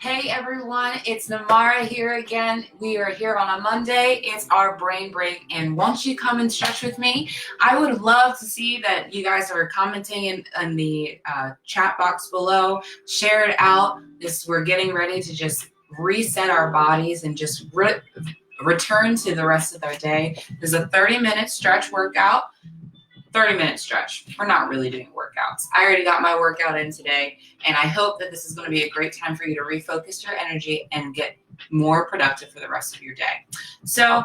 Hey everyone, it's Namarah here again. We are here on a Monday. It's our brain break, and won't you come and stretch with me? I would love to see that you guys are commenting in the chat box below. Share it out. We're getting ready to just reset our bodies and just return to the rest of our day. There's a 30-minute stretch workout. 30-minute stretch. We're not really doing workouts. I already got my workout in today, and I hope that this is going to be a great time for you to refocus your energy and get more productive for the rest of your day. So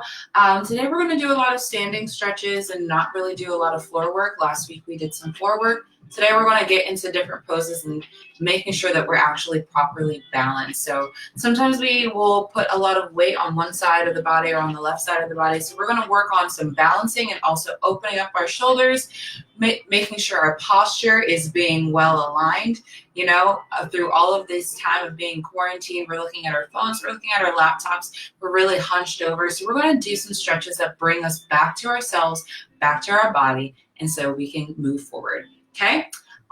today we're going to do a lot of standing stretches and not really do a lot of floor work. Last week we did some floor work. Today we're going to get into different poses and making sure that we're actually properly balanced. So sometimes we will put a lot of weight on one side of the body or on the left side of the body. So we're going to work on some balancing and also opening up our shoulders, making sure our posture is being well aligned. You know, through all of this time of being quarantined, we're looking at our phones, we're looking at our laptops, we're really hunched over. So we're going to do some stretches that bring us back to ourselves, back to our body, and so we can move forward. Okay?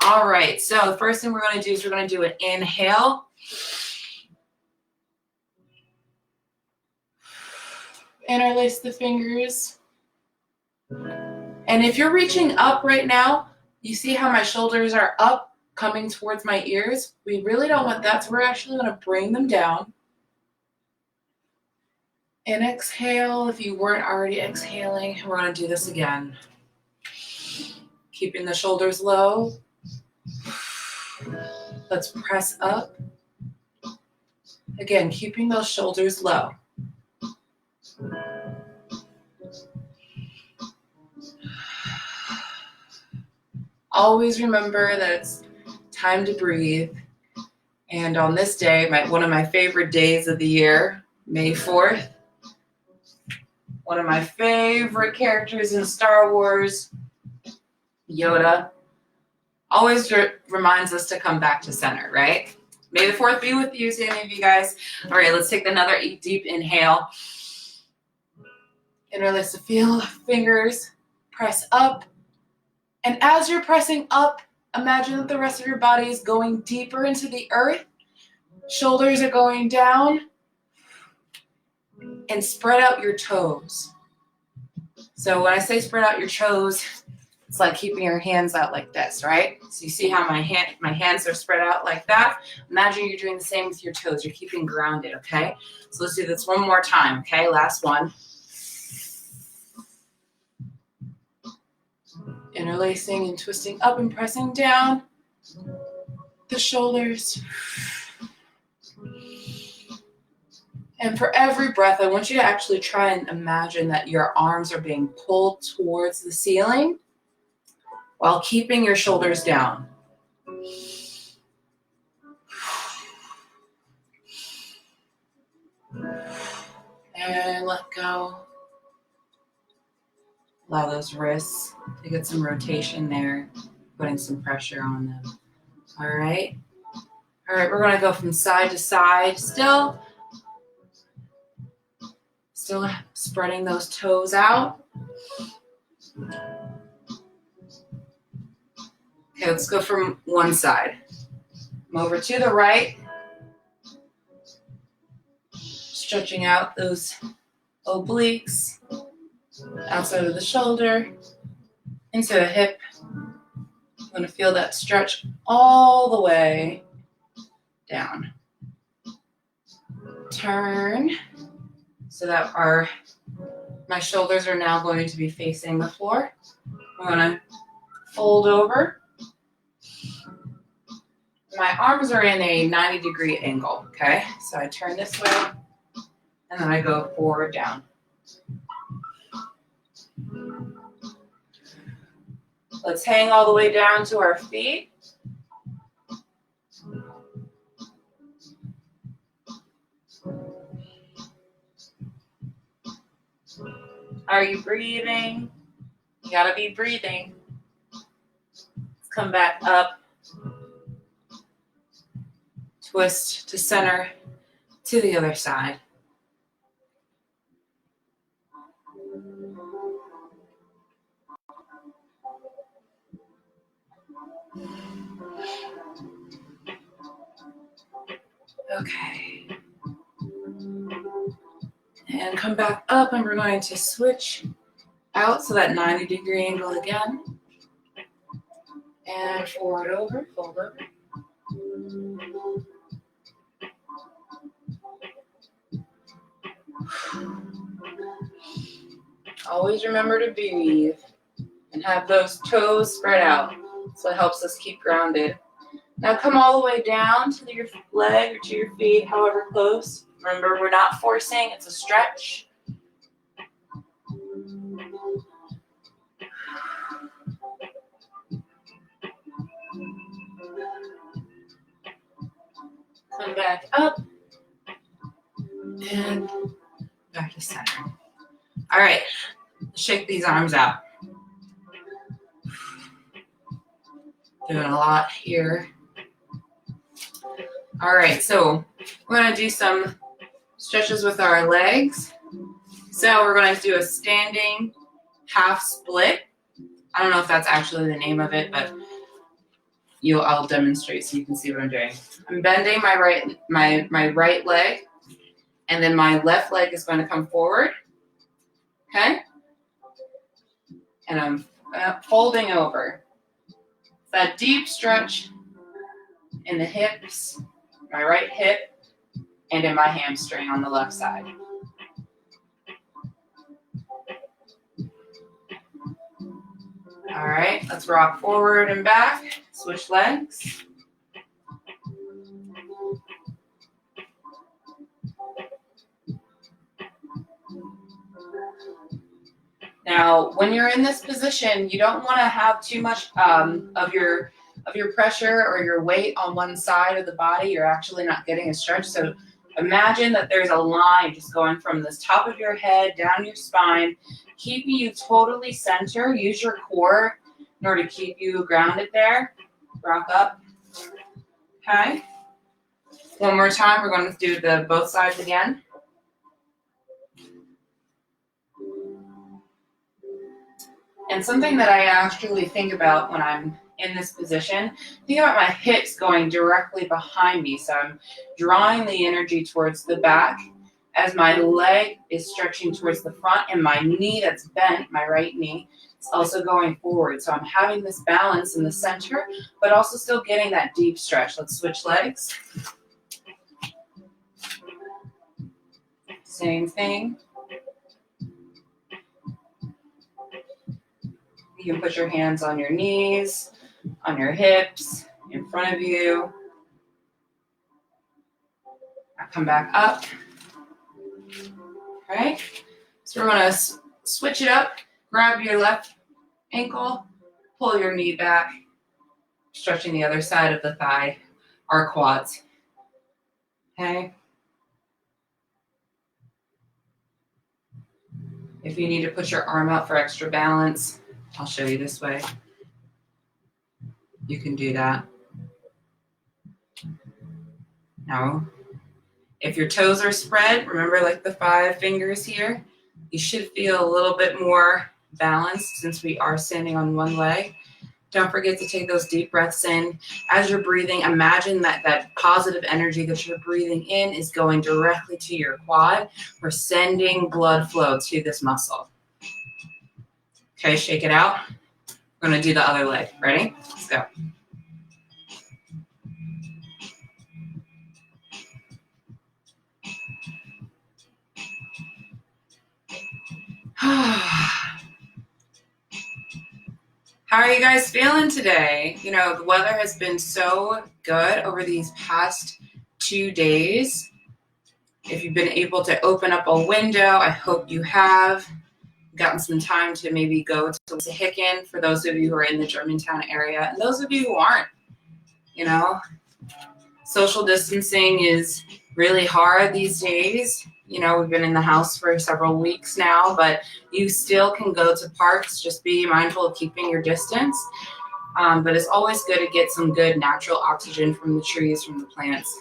All right. So the first thing we're going to do is we're going to do an inhale. Interlace the fingers. And if you're reaching up right now, you see how my shoulders are up, coming towards my ears? We really don't want that, so we're actually going to bring them down. And exhale if you weren't already exhaling. We're going to do this again. Keeping the shoulders low. Let's press up. Again, keeping those shoulders low. Always remember that it's time to breathe. And on this day, one of my favorite days of the year, May 4th, one of my favorite characters in Star Wars, Yoda, always reminds us to come back to center, right? May the 4th be with you, to any of you guys. All right, let's take another deep inhale. Interlace the fingers, press up. And as you're pressing up, imagine that the rest of your body is going deeper into the earth. Shoulders are going down. And spread out your toes. So when I say spread out your toes, it's like keeping your hands out like this, right? So you see how my hands are spread out like that? Imagine you're doing the same with your toes. You're keeping grounded, okay? So let's do this one more time, okay? Last one. Interlacing and twisting up and pressing down the shoulders. And for every breath, I want you to actually try and imagine that your arms are being pulled towards the ceiling while keeping your shoulders down. And let go. Allow those wrists to get some rotation there, putting some pressure on them. All right. All right, we're going to go from side to side. Still spreading those toes out. Okay, let's go from one side. Come over to the right. Stretching out those obliques, outside of the shoulder, into the hip. I'm going to feel that stretch all the way down. Turn so that my shoulders are now going to be facing the floor. I'm going to fold over. My arms are in a 90-degree angle, okay? So I turn this way, and then I go forward, down. Let's hang all the way down to our feet. Are you breathing? You gotta be breathing. Let's come back up. Twist to center, to the other side. Okay. And come back up, and we're going to switch out, so that 90-degree angle again. And forward over, fold over. Always remember to breathe and have those toes spread out, so it helps us keep grounded. Now come all the way down to your leg or to your feet, however close. Remember, we're not forcing, it's a stretch. Come back up and back to center. All right, shake these arms out. Doing a lot here. All right, so we're going to do some stretches with our legs. So we're going to do a standing half split. I don't know if that's actually the name of it, but I'll demonstrate so you can see what I'm doing. I'm bending my right leg, and then my left leg is going to come forward. Okay? And I'm folding over. That deep stretch in the hips, my right hip, and in my hamstring on the left side. All right, let's rock forward and back. Switch legs. Now, when you're in this position, you don't want to have too much of your pressure or your weight on one side of the body. You're actually not getting a stretch. So imagine that there's a line just going from the top of your head down your spine, keeping you totally center. Use your core in order to keep you grounded there. Rock up. Okay. One more time. We're going to do both sides again. And something that I actually think about when I'm in this position, think about my hips going directly behind me. So I'm drawing the energy towards the back as my leg is stretching towards the front, and my knee that's bent, my right knee, is also going forward. So I'm having this balance in the center, but also still getting that deep stretch. Let's switch legs. Same thing. You can put your hands on your knees, on your hips, in front of you. Now come back up. All right. So we're going to switch it up. Grab your left ankle, pull your knee back, stretching the other side of the thigh, our quads. Okay. If you need to put your arm out for extra balance, I'll show you this way. You can do that. Now, if your toes are spread, remember like the 5 fingers here, you should feel a little bit more balanced since we are standing on one leg. Don't forget to take those deep breaths in. As you're breathing, imagine that positive energy that you're breathing in is going directly to your quad. We're sending blood flow to this muscle. Okay, shake it out. We're going to do the other leg. Ready? Let's go. How are you guys feeling today? You know, the weather has been so good over these past 2 days. If you've been able to open up a window, I hope you have gotten some time to maybe go to Hicken for those of you who are in the Germantown area. And those of you who aren't, you know, social distancing is really hard these days. You know, we've been in the house for several weeks now, but you still can go to parks. Just be mindful of keeping your distance. But it's always good to get some good natural oxygen from the trees, from the plants.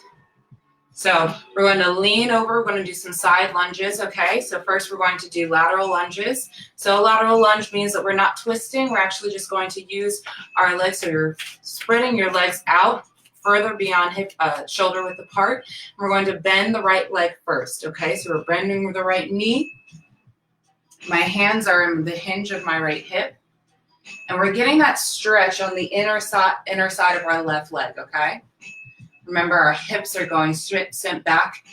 So we're going to lean over. We're going to do some side lunges, okay? So first we're going to do lateral lunges. So a lateral lunge means that we're not twisting. We're actually just going to use our legs. So you're spreading your legs out further beyond hip, shoulder width apart. We're going to bend the right leg first, okay? So we're bending with the right knee. My hands are in the hinge of my right hip. And we're getting that stretch on the inner side of our left leg, okay? Remember, our hips are going straight sent back.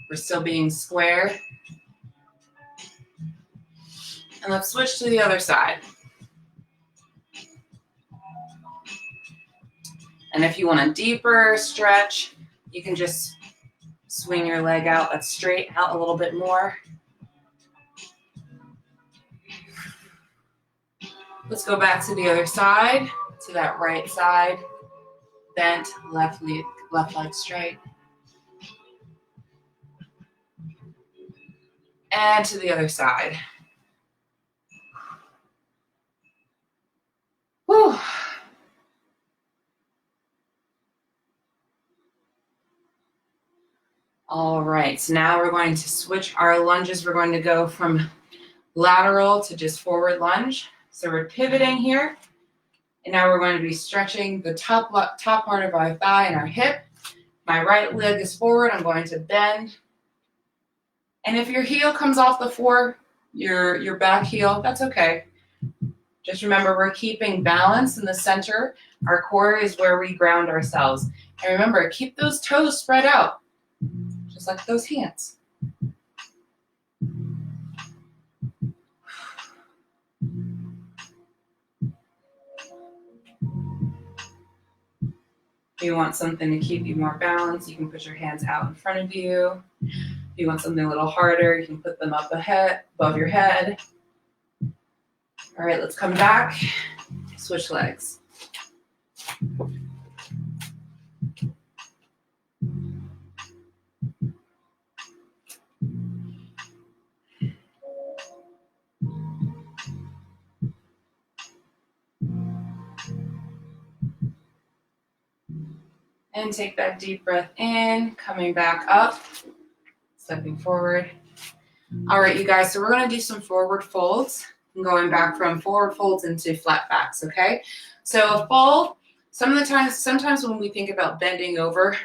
We're still being square. And let's switch to the other side. And if you want a deeper stretch, you can just swing your leg out, that's straight out a little bit more. Let's go back to the other side, to that right side. Bent, left leg straight. And to the other side. Whew. All right, so now we're going to switch our lunges. We're going to go from lateral to just forward lunge. So we're pivoting here. And now we're going to be stretching the top part of our thigh and our hip. My right leg is forward. I'm going to bend. And if your heel comes off the floor, your back heel, that's okay. Just remember, we're keeping balance in the center. Our core is where we ground ourselves. And remember, keep those toes spread out, just like those hands. If you want something to keep you more balanced, you can put your hands out in front of you. If you want something a little harder, you can put them up above your head. All right, let's come back. Switch legs. And take that deep breath in, coming back up, stepping forward. All right, you guys, so we're going to do some forward folds. I'm going back from forward folds into flat backs, okay? So a fold, sometimes when we think about bending over,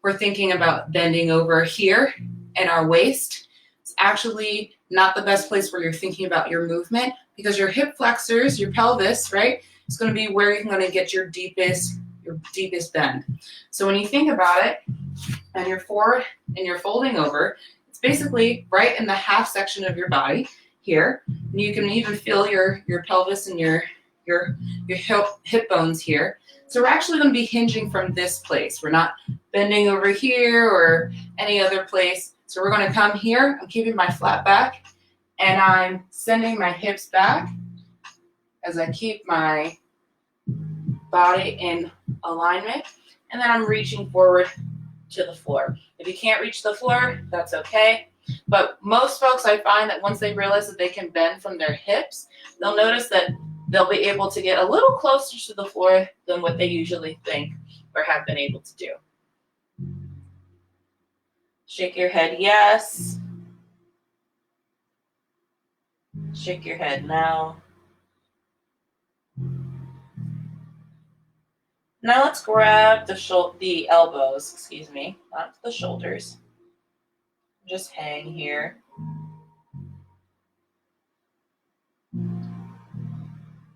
we're thinking about bending over here in our waist. It's actually not the best place where you're thinking about your movement because your hip flexors, your pelvis, right, is going to be where you're going to get your deepest bend. So when you think about it, and you're forward and you're folding over, it's basically right in the half section of your body here. And you can even feel your pelvis and your hip bones here. So we're actually going to be hinging from this place. We're not bending over here or any other place. So we're going to come here. I'm keeping my flat back, and I'm sending my hips back as I keep my body in alignment, and then I'm reaching forward to the floor. If you can't reach the floor, that's okay. But most folks, I find that once they realize that they can bend from their hips, they'll notice that they'll be able to get a little closer to the floor than what they usually think or have been able to do. Shake your head, yes. Shake your head, no. Now let's grab the elbows, not the shoulders. Just hang here.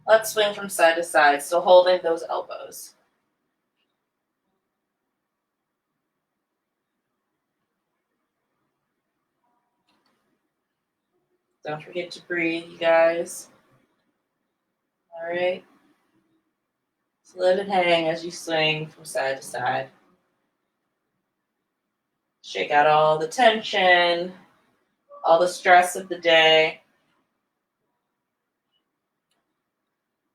Let's swing from side to side, still holding those elbows. Don't forget to breathe, you guys. All right. So let it hang as you swing from side to side. Shake out all the tension, all the stress of the day.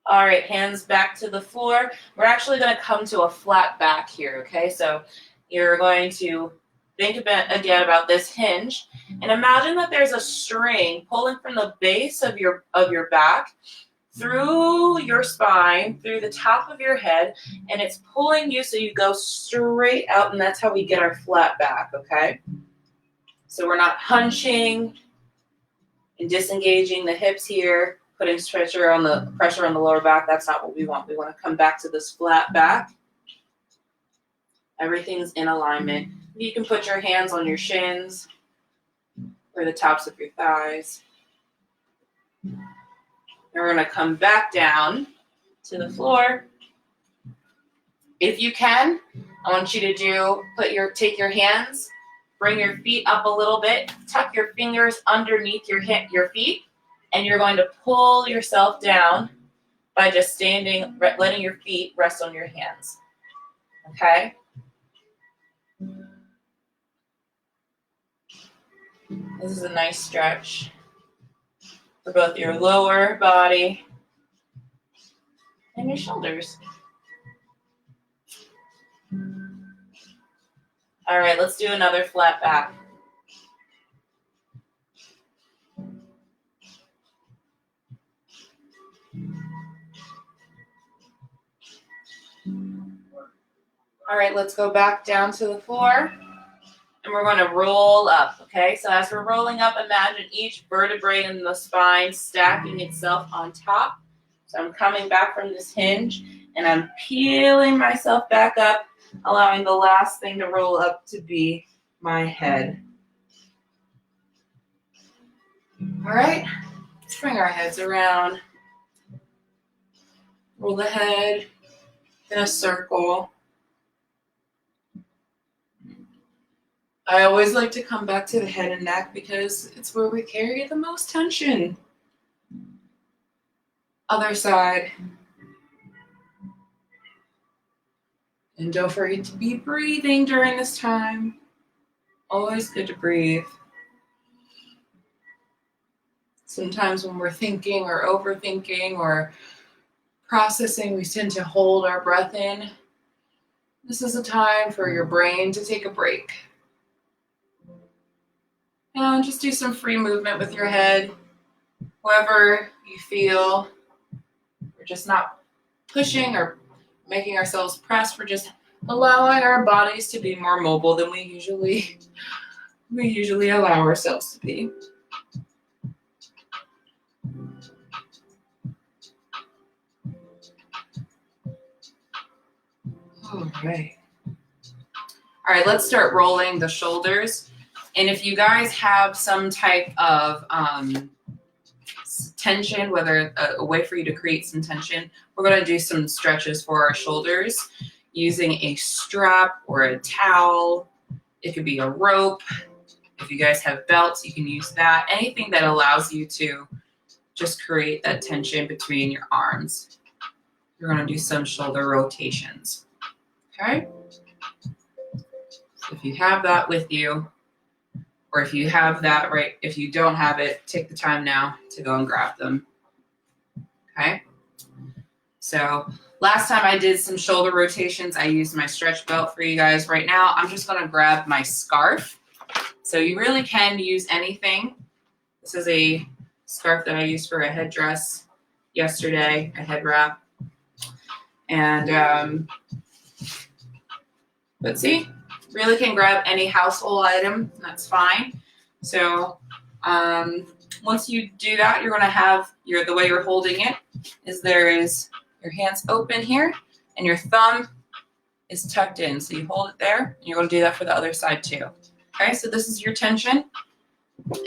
All right, hands back to the floor. We're actually going to come to a flat back here, okay? So you're going to think again about this hinge, and imagine that there's a string pulling from the base of your back through your spine, through the top of your head, and it's pulling you so you go straight out, and that's how we get our flat back, okay? So we're not hunching and disengaging the hips here, putting pressure on the lower back. That's not what we want. We want to come back to this flat back. Everything's in alignment. You can put your hands on your shins or the tops of your thighs. And we're going to come back down to the floor. If you can, I want you to take your hands, bring your feet up a little bit, tuck your fingers underneath your feet, and you're going to pull yourself down by just standing, letting your feet rest on your hands. Okay? This is a nice stretch for both your lower body and your shoulders. All right, let's do another flat back. All right, let's go back down to the floor, and we're going to roll up, okay? So as we're rolling up, imagine each vertebrae in the spine stacking itself on top. So I'm coming back from this hinge, and I'm peeling myself back up, allowing the last thing to roll up to be my head. All right, let's bring our heads around. Roll the head in a circle. I always like to come back to the head and neck because it's where we carry the most tension. Other side. And don't forget to be breathing during this time. Always good to breathe. Sometimes when we're thinking or overthinking or processing, we tend to hold our breath in. This is a time for your brain to take a break. And just do some free movement with your head. Wherever you feel, we're just not pushing or making ourselves press. We're just allowing our bodies to be more mobile than we usually allow ourselves to be. All right, let's start rolling the shoulders. And if you guys have some type of tension, whether a way for you to create some tension, we're going to do some stretches for our shoulders using a strap or a towel. It could be a rope. If you guys have belts, you can use that. Anything that allows you to just create that tension between your arms. You're going to do some shoulder rotations. Okay? So if you have that with you, or if you have that if you don't have it, take the time now to go and grab them. Okay? So last time I did some shoulder rotations, I used my stretch belt for you guys. Right now, I'm just going to grab my scarf. So you really can use anything. This is a scarf that I used for a headdress yesterday, a head wrap. And let's see. Really can grab any household item, that's fine. So once you do that, you're going to have the way you're holding it is your hands open here and your thumb is tucked in. So you hold it there, and you're going to do that for the other side too. Okay, so this is your tension,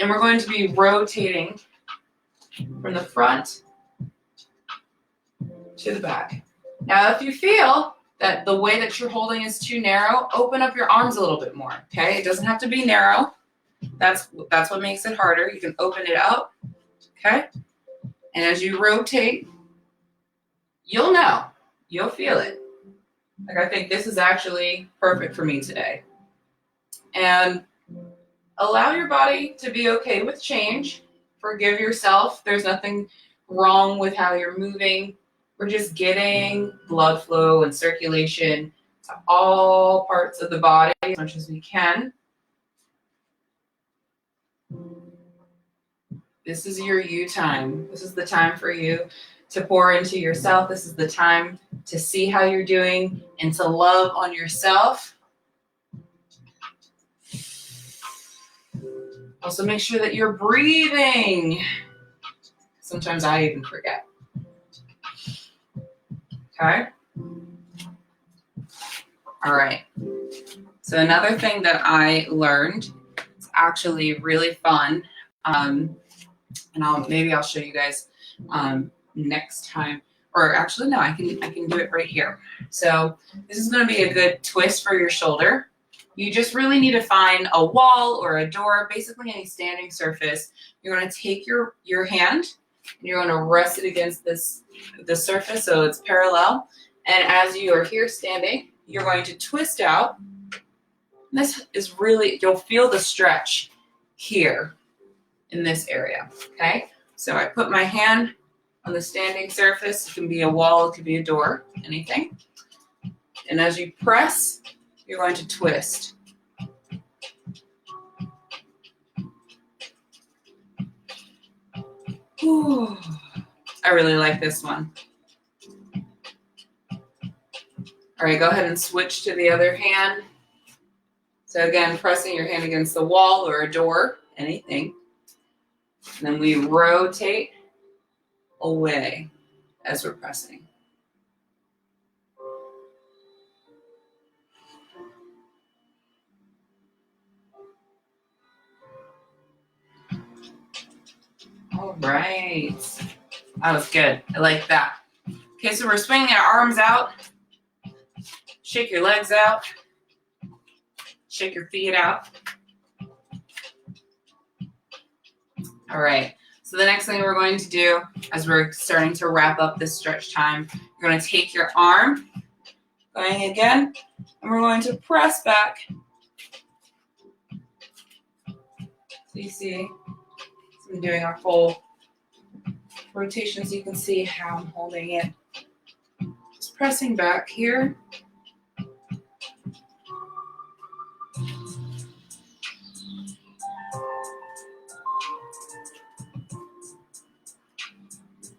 and we're going to be rotating from the front to the back. Now, if you feel that the way that you're holding is too narrow, open up your arms a little bit more, okay? It doesn't have to be narrow. That's what makes it harder. You can open it up, okay? And as you rotate, you'll feel it. Like, I think this is actually perfect for me today. And allow your body to be okay with change. Forgive yourself. There's nothing wrong with how you're moving. We're just getting blood flow and circulation to all parts of the body as much as we can. This is your you time. This is the time for you to pour into yourself. This is the time to see how you're doing and to love on yourself. Also, make sure that you're breathing. Sometimes I even forget. Okay? All right. So another thing that I learned, it's actually really fun, and maybe I'll show you guys next time. Or actually, no, I can do it right here. So this is going to be a good twist for your shoulder. You just really need to find a wall or a door, basically any standing surface. You're going to take your hand and you're going to rest it against the surface so it's parallel. And as you are here standing, you're going to twist out. This is really, you'll feel the stretch here in this area, okay? So I put my hand on the standing surface. It can be a wall, it could be a door, anything. And as you press, you're going to twist. Ooh, I really like this one. All right, go ahead and switch to the other hand. So again, pressing your hand against the wall or a door, anything. And then we rotate away as we're pressing. All right. That was good. I like that. Okay, so we're swinging our arms out. Shake your legs out. Shake your feet out. All right. So the next thing we're going to do as we're starting to wrap up this stretch time, you're going to take your arm, going again, and we're going to press back. So you see, so I'm doing our full rotation so you can see how I'm holding it. Just pressing back here.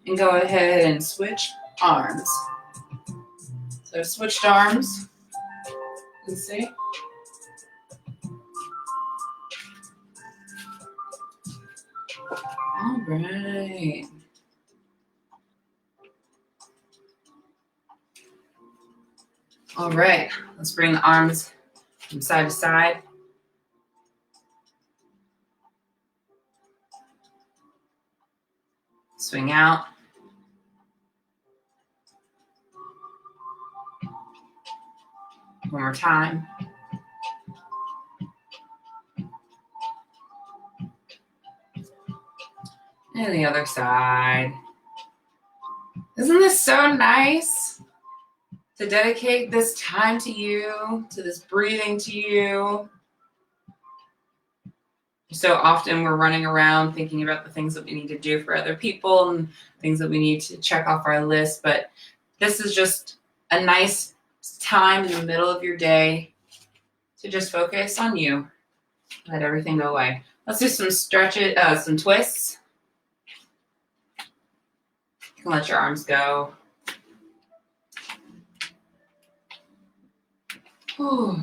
And go ahead and switch arms. So I've switched arms. You can see. All right. All right, let's bring the arms from side to side. Swing out. One more time. And the other side. Isn't this so nice to dedicate this time to you, to this breathing to you? So often we're running around thinking about the things that we need to do for other people and things that we need to check off our list. But this is just a nice time in the middle of your day to just focus on you. Let everything go away. Let's do some stretches, some twists. You can let your arms go. Whew.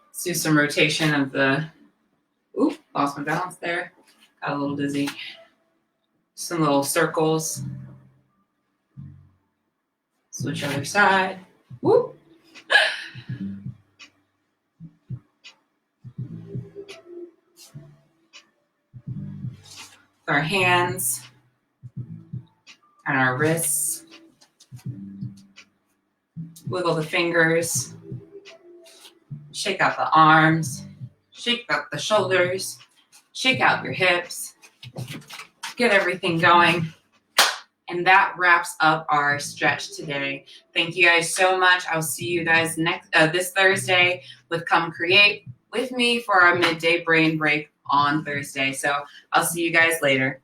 Let's do some rotation of the, oop, lost my balance there. Got a little dizzy. Some little circles. Switch other side. Whoop. With our hands and our wrists. Wiggle the fingers. Shake out the arms. Shake out the shoulders. Shake out your hips. Get everything going. And that wraps up our stretch today. Thank you guys so much. I'll see you guys this Thursday with Come Create with me for our midday brain break on Thursday. So I'll see you guys later.